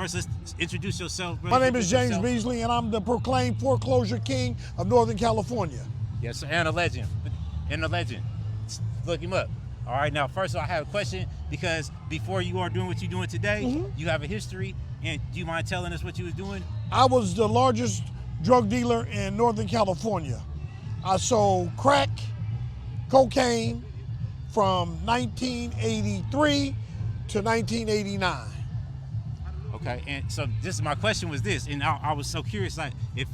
first let's introduce yourself. My name is James Beasley, and I'm the proclaimed foreclosure king of Northern California. Yes, and a legend. And a legend. Look him up. All right, now, first of all, I have a question, because before you are doing what you're doing today, you have a history, and do you mind telling us what you was doing? I was the largest drug dealer in Northern California. I sold crack, cocaine from 1983 to 1989. Okay, and so this is my question was this, and I was so curious, like, if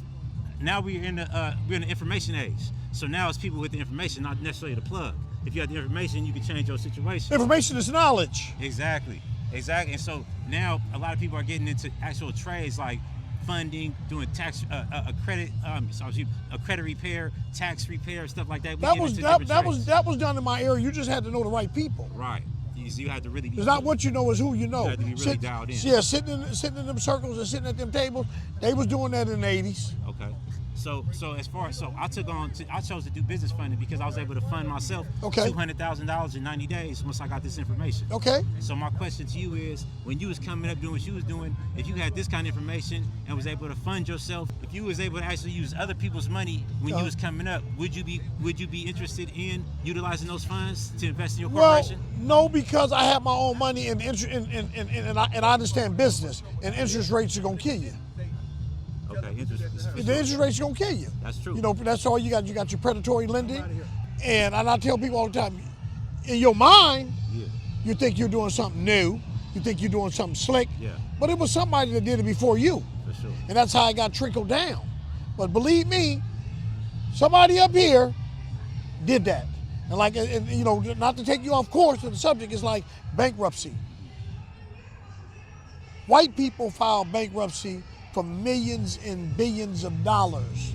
now we're in the information age, so now it's people with the information, not necessarily the plug. If you have the information, you can change your situation. Information is knowledge. Exactly. And so now a lot of people are getting into actual trades like funding, doing tax, a credit repair, tax repair, stuff like that. That was done in my area. You just had to know the right people. Right. You had to really be. It's not what you know, it's who you know. You had to be really dialed in. Yeah, sitting in them circles and sitting at them tables. They was doing that in the 80s. Okay. So I chose to do business funding because I was able to fund myself $200,000 in 90 days once I got this information. Okay. So my question to you is, when you was coming up doing what you was doing, if you had this kind of information and was able to fund yourself, if you was able to actually use other people's money when you was coming up, would you be interested in utilizing those funds to invest in your corporation? Well, no, because I have my own money and I understand business, and interest rates are gonna kill you. Okay, the interest rate's gonna kill you. That's true. You know, that's all you got. You got your predatory lending, and I tell people all the time, in your mind, you think you're doing something new, you think you're doing something slick, but it was somebody that did it before you. For sure. And that's how it got trickled down. But believe me, somebody up here did that. And you know, not to take you off course of the subject, is like bankruptcy. White people file bankruptcy for millions and billions of dollars.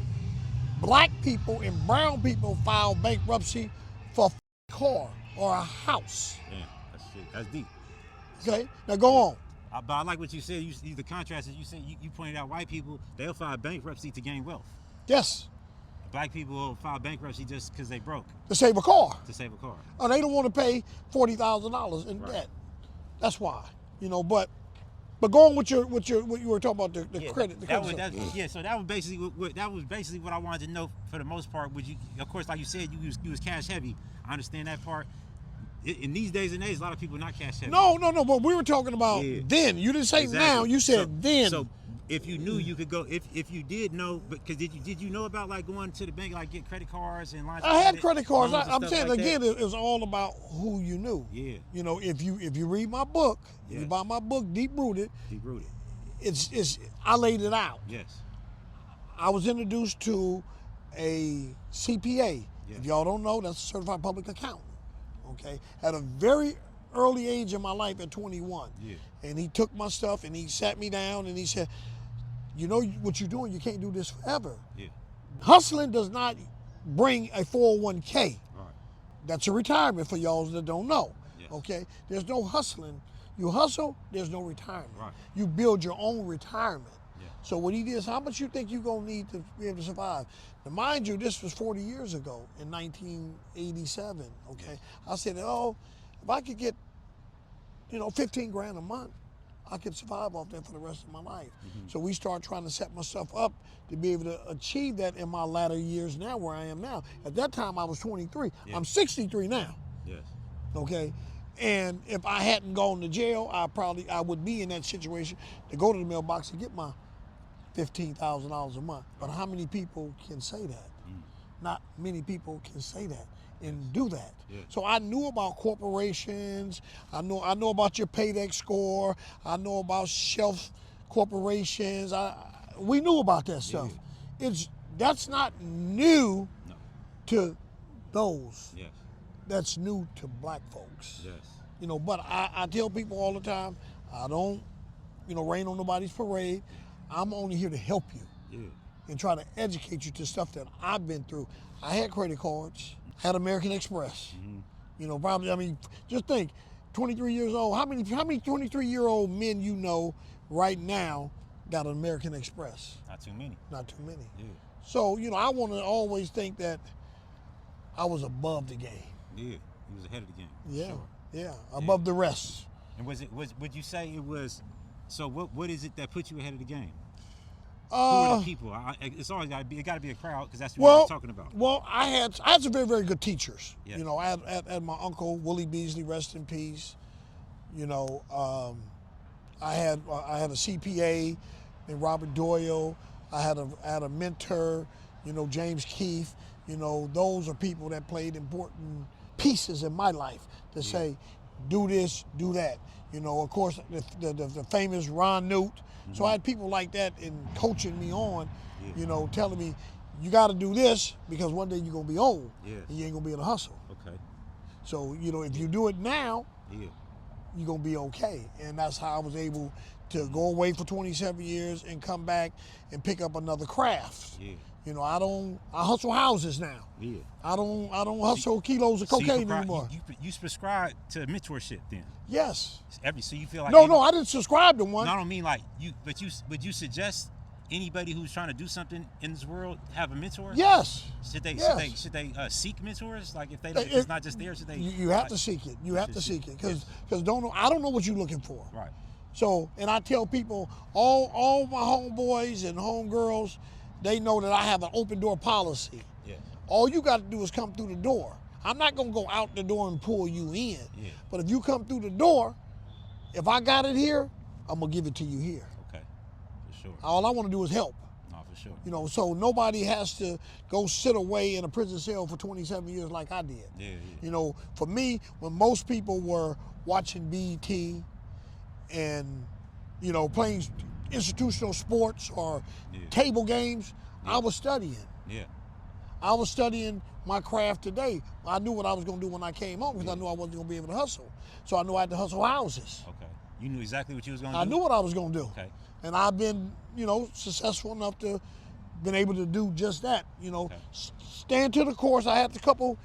Black people and brown people file bankruptcy for a car or a house. Yeah, that's deep. Okay, now go on. But I like what you said. The contrast is you said you pointed out white people, they'll file bankruptcy to gain wealth. Yes. Black people will file bankruptcy just because they broke. To save a car. To save a car. Oh, they don't want to pay $40,000 in debt. That's why. You know, but go on with what you were talking about the credit. So that was basically what I wanted to know for the most part. Would you, of course, like you said, you was cash heavy. I understand that part. In these days and age, a lot of people are not cash heavy. No. But we were talking about then. You didn't say now. You said then. So if you knew you could go, if you did know, because did you know about like going to the bank, like get credit cards and lines? I had credit cards. I'm saying like again, it was all about who you knew. Yeah. You know, if you read my book, if you buy my book, Deep Rooted. It's I laid it out. Yes. I was introduced to a CPA. Yes. If y'all don't know, that's a certified public accountant. Okay, at a very early age in my life at 21. Yeah. And he took my stuff and he sat me down and he said, you know what you're doing, you can't do this forever. Yeah. Hustling does not bring a 401k. Right. That's a retirement for y'all that don't know. Yes. Okay? There's no hustling. You hustle, there's no retirement. Right. You build your own retirement. Yeah. So what he did is, how much you think you're gonna need to be able to survive? Now mind you, this was 40 years ago in 1987, okay? Yes. I said, oh, if I could get, 15 grand a month, I could survive off that for the rest of my life. Mm-hmm. So we started trying to set myself up to be able to achieve that in my latter years now, where I am now. At that time, I was 23. Yeah. I'm 63 now. Yes. Okay? And if I hadn't gone to jail, I would be in that situation to go to the mailbox and get my $15,000 a month. But how many people can say that? Not many people can say that and do that. Yeah. So I knew about corporations. I know about your paydex score. I know about shelf corporations. We knew about that stuff. Yeah. That's not new to those. Yes. That's new to black folks. Yes. But I tell people all the time, I don't, rain on nobody's parade. I'm only here to help you and try to educate you to stuff that I've been through. I had credit cards, had American Express. Mm-hmm. Probably, just think, 23 years old, how many 23-year-old men you know right now got an American Express? Not too many. Not too many. Yeah. So, I want to always think that I was above the game. Yeah, he was ahead of the game. Yeah, sure. yeah, above the rest. And would you say it was So what is it that put you ahead of the game? Who are the people? It's always got to be a crowd because that's what you're talking about. Well, I had some very, very good teachers. Yeah. You know, I had my uncle Willie Beasley, rest in peace. You know, I had a CPA named Robert Doyle. I had a mentor, you know, James Keith. You know, those are people that played important pieces in my life to say, do this, do that. You know, of course, the famous Ron Newt. Mm-hmm. So I had people like that in coaching me on, you know, telling me, you got to do this because one day you're going to be old and you ain't going to be able to hustle. Okay. So, you know, if you do it now, you're going to be okay. And that's how I was able to go away for 27 years and come back and pick up another craft. Yeah. You know, I hustle houses now. Yeah. I don't hustle kilos of cocaine anymore. You subscribe to mentorship then? Yes. So you feel like No, I didn't subscribe to one. No, I don't mean like would you suggest anybody who's trying to do something in this world have a mentor? Yes. Should they seek mentors? Like if it's not just there, should they? You have to seek it. You have to seek it because I don't know what you're looking for. Right. So, and I tell people, all my homeboys and homegirls, they know that I have an open door policy. Yeah. All you got to do is come through the door. I'm not going to go out the door and pull you in. Yeah. But if you come through the door, if I got it here, I'm going to give it to you here. Okay, for sure. All I want to do is help. No, for sure. You know, so nobody has to go sit away in a prison cell for 27 years like I did. Yeah. You know, for me, when most people were watching BET and, you know, playing institutional sports or table games, I was studying. Yeah. I was studying my craft today. I knew what I was going to do when I came home because I knew I wasn't going to be able to hustle. So I knew I had to hustle houses. Okay. You knew exactly what you was going to do? I knew what I was going to do. Okay. And I've been, you know, successful enough to been able to do just that. You know, stand to the course. I had a couple,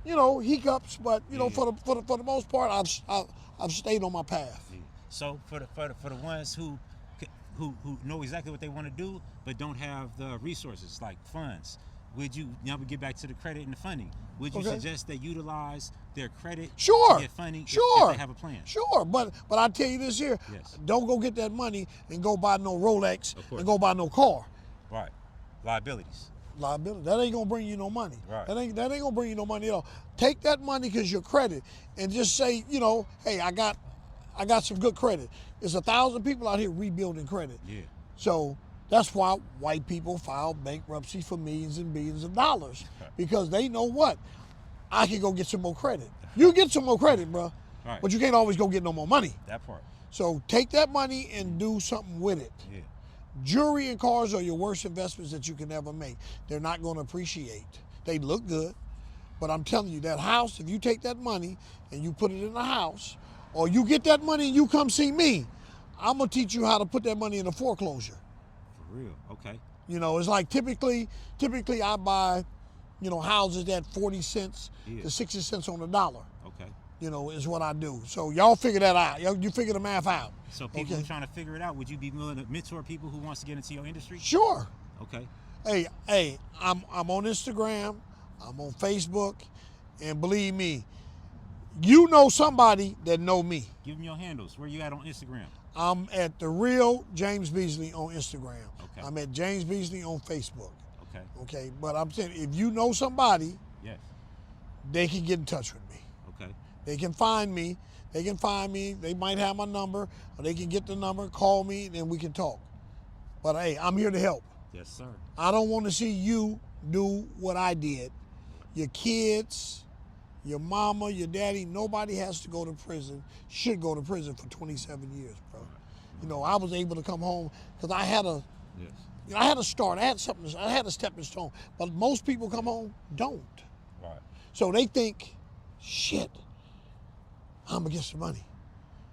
you know, hiccups, but you know, for the most part, I've stayed on my path. Yeah. So for the ones who know exactly what they want to do but don't have the resources like funds, would you, now we get back to the credit and the funding, would you suggest they utilize their credit to get funding if they have a plan? Sure, but I tell you this here, don't go get that money and go buy no Rolex and go buy no car. Right. Liabilities. That ain't gonna bring you no money. Right. That ain't gonna bring you no money at all. Take that money because your credit and just say, you know, hey, I got some good credit. There's 1,000 people out here rebuilding credit. Yeah. So that's why white people file bankruptcy for millions and billions of dollars because they know what? I can go get some more credit. You get some more credit, bro, but you can't always go get no more money. That part. So take that money and do something with it. Yeah. Jewelry and cars are your worst investments that you can ever make. They're not going to appreciate. They look good, but I'm telling you, that house, if you take that money and you put it in a house, or you get that money and you come see me, I'm going to teach you how to put that money in a foreclosure. For real? Okay. You know, it's like typically I buy, you know, houses at 40 cents to 60 cents on the dollar. Okay. You know, is what I do. So y'all figure that out. You figure the math out. So people who are trying to figure it out, would you be willing to mentor people who wants to get into your industry? Sure. Okay. Hey, I'm on Instagram, I'm on Facebook, and believe me, you know somebody that know me. Give them your handles. Where you at on Instagram? I'm at the real James Beasley on Instagram. Okay. I'm at James Beasley on Facebook. Okay. Okay, but I'm saying if you know somebody, they can get in touch with me. Okay. They can find me. They might have my number, or they can get the number, call me, and we can talk. But hey, I'm here to help. Yes, sir. I don't want to see you do what I did. Your kids, your mama, your daddy, nobody has to go to prison, should go to prison for 27 years, bro. You know, I was able to come home because I had a, you know, I had a start. I had a stepping stone. But most people come home, don't. Right. So they think, shit, I'm gonna get some money.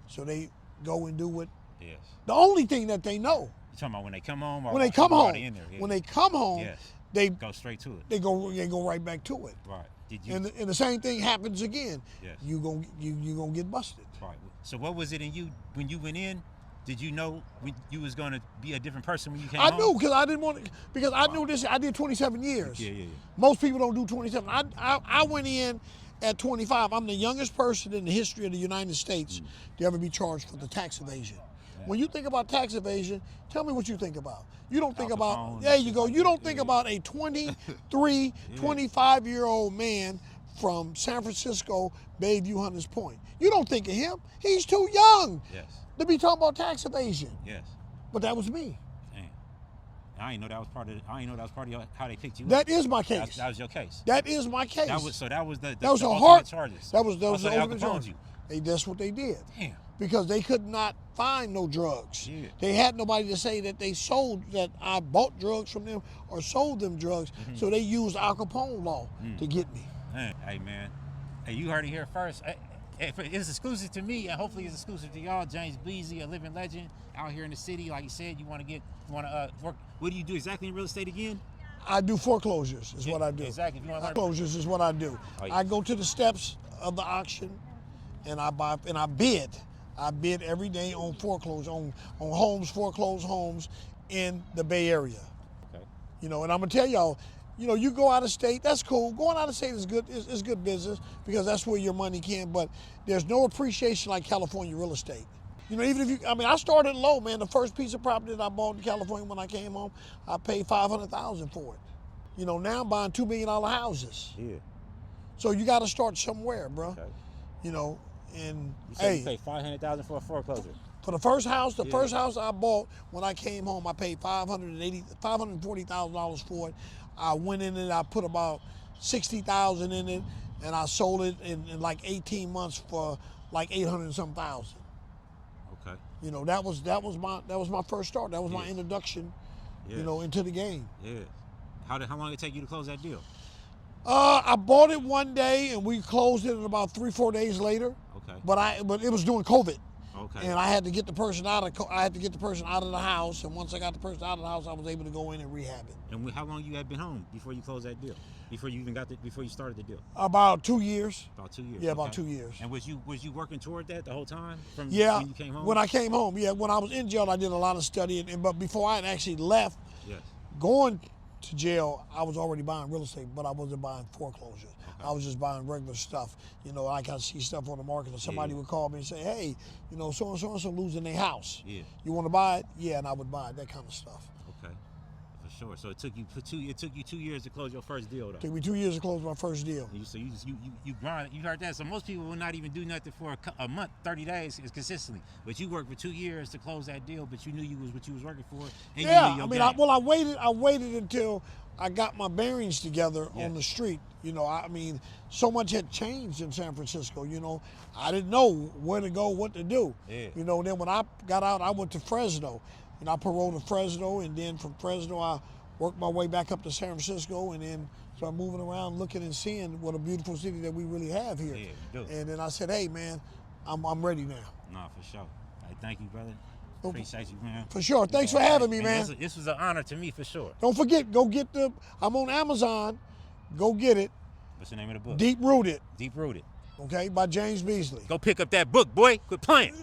So they go and do what. Yes. The only thing that they know. You talking about when they come home? When they come home. When they come home, they go straight to it. They go right back to it. Right. And the same thing happens again. Yes. You gonna get busted. Right. So what was it in you when you went in? Did you know you was gonna be a different person when you came home? I knew because I didn't want to, because I knew this. I did 27 years. Yeah. Most people don't do 27. I went in at 25. I'm the youngest person in the history of the United States to ever be charged for the tax evasion. When you think about tax evasion, tell me what you think about. You don't think about, Capone, there you go, like you don't that, think yeah. about a 23, 25-year-old man from San Francisco, Bayview, Hunters Point. You don't think of him. He's too young Yes. to be talking about tax evasion. Yes. But that was me. Damn. I didn't know that was part of. I didn't know that was part of how they picked you. That up. is my case. That was your case. That is my case. That was the that was the a ultimate hard charges. That was So the they ultimate Al Capone'd charge. you. That's what they did. Damn. Because they could not find no drugs. Yeah. They had nobody to say that they sold, that I bought drugs from them or sold them drugs. So they used Al Capone law to get me. Hey man, hey, you heard it here first. It's exclusive to me, and hopefully it's exclusive to y'all. James Beasley, a living legend out here in the city. Like you said, you want to work. What do you do exactly in real estate again? I do foreclosures is what I do. Exactly. If you want to learn. Foreclosures is what I do. Oh, yeah. I go to the steps of the auction and I buy and I bid. I bid every day on foreclosure, on homes, foreclosed homes in the Bay Area. Okay. You know, and I'm gonna tell y'all, you know, you go out of state, that's cool. Going out of state is good, is good business because that's where your money can, but there's no appreciation like California real estate. You know, even if you, I mean, I started low, man. The first piece of property that I bought in California when I came home, I paid $500,000 for it. You know, now I'm buying $2 million houses. Yeah. So you got to start somewhere, bro. Okay. You know, and You said hey, you paid $500,000 for a foreclosure. for the first house, the Yeah. first house I bought when I came home, I paid $540,000 for it. I went in and I put about $60,000 in it, and I sold it in like 18 months for like 800 and some thousand. Okay. You know, that was my first start. That was my introduction, Yeah. you know, into the game. Yeah. How long did it take you to close that deal? I bought it one day and we closed it in about 3-4 days later. Okay. But it was during COVID. Okay. And I had to get the person out of the house, and once I got the person out of the house, I was able to go in and rehab it. And how long you had been home before you closed that deal? Before you started the deal? About 2 years. About 2 years. Yeah, okay. about 2 years. And was you working toward that the whole time from Yeah, when you came home? when I came home, yeah. When I was in jail, I did a lot of studying, but before I had actually left, Yes. going to jail, I was already buying real estate, but I wasn't buying foreclosure. I was just buying regular stuff. You know, I can see stuff on the market, or somebody would call me and say, "Hey, you know, so and so losing their house. Yeah. You want to buy it?" Yeah, and I would buy it. That kind of stuff. Okay. For sure. So it took you 2 years to close your first deal, though. It took me 2 years to close my first deal. So you grind. You heard that. So most people will not even do nothing for a month, 30 days is consistently. But you worked for 2 years to close that deal. But you knew what you was working for. And Yeah, you knew I your mean, game. I waited until I got my bearings together on the street. You know, I mean, so much had changed in San Francisco. You know, I didn't know where to go, what to do. Yeah. You know, then when I got out, I went to Fresno. And I paroled to Fresno, and then from Fresno, I worked my way back up to San Francisco, and then started moving around, looking and seeing what a beautiful city that we really have here. Yeah, you do. And then I said, "Hey, man, I'm ready now." No, for sure. Hey, thank you, brother. Appreciate you, man. For sure. Thanks for having me, man. This was an honor to me, for sure. Don't forget, go get I'm on Amazon. Go get it. What's the name of the book? Deep Rooted, Deep Rooted. okay, by James Beasley. Go pick up that book, boy. Quit playing.